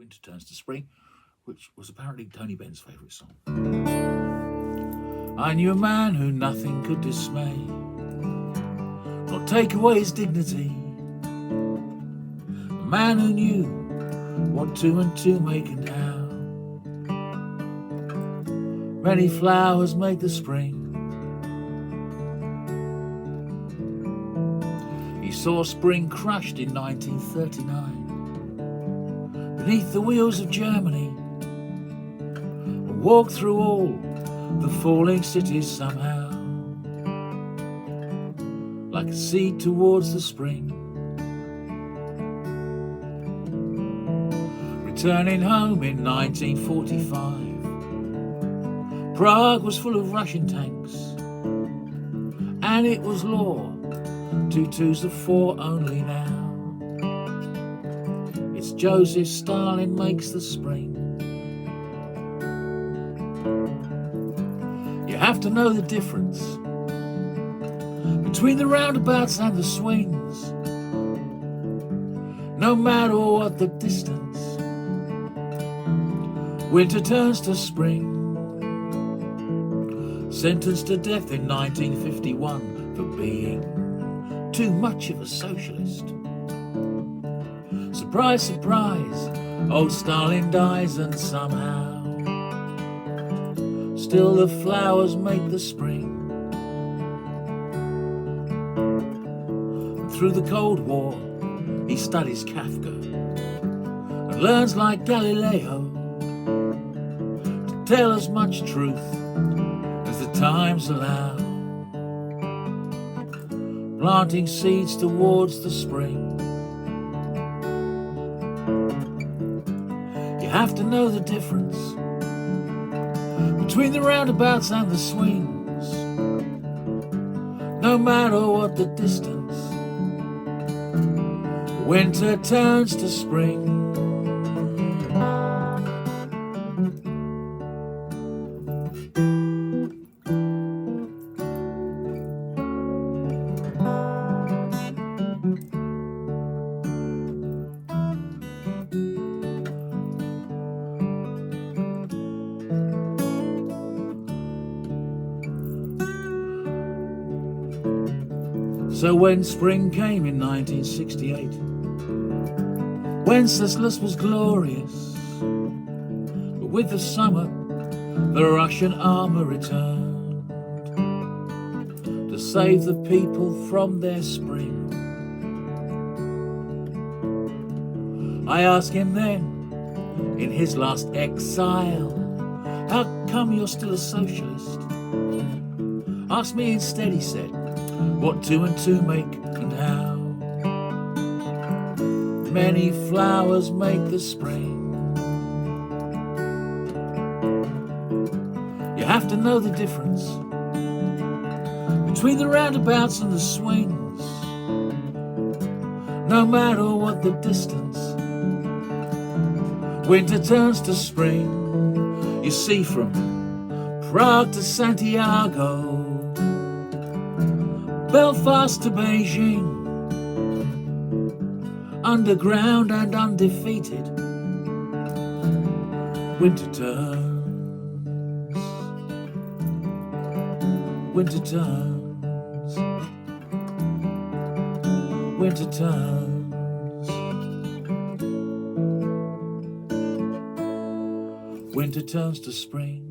Winter Turns to Spring, which was apparently Tony Benn's favourite song. I knew a man who nothing could dismay, nor take away his dignity. A man who knew what two and two make and how many flowers make the spring. He saw spring crushed in 1939 beneath the wheels of Germany, and walked through all the falling cities somehow, like a seed towards the spring. Returning home in 1945, Prague was full of Russian tanks, and it was law, 2 twos to 4 only now. It's Joseph Stalin makes the spring. You have to know the difference between the roundabouts and the swings, no matter what the distance. Winter turns to spring. Sentenced to death in 1951 for being too much of a socialist. Surprise, surprise, old Stalin dies, and somehow still the flowers make the spring. And through the Cold War he studies Kafka and learns like Galileo to tell as much truth as the times allow, planting seeds towards the spring. You have to know the difference between the roundabouts and the swings, no matter what the distance. Winter turns to spring. So when spring came in 1968, Wenceslas was glorious, but with the summer the Russian armour returned to save the people from their spring. I asked him then, in his last exile, how come you're still a socialist? Ask me instead, he said, what 2 and 2 make and how many flowers make the spring. You have to know the difference between the roundabouts and the swings, no matter what the distance. Winter turns to spring. You see, from Prague to Santiago, Belfast to Beijing, underground and undefeated, winter turns, winter turns, winter turns, winter turns to spring.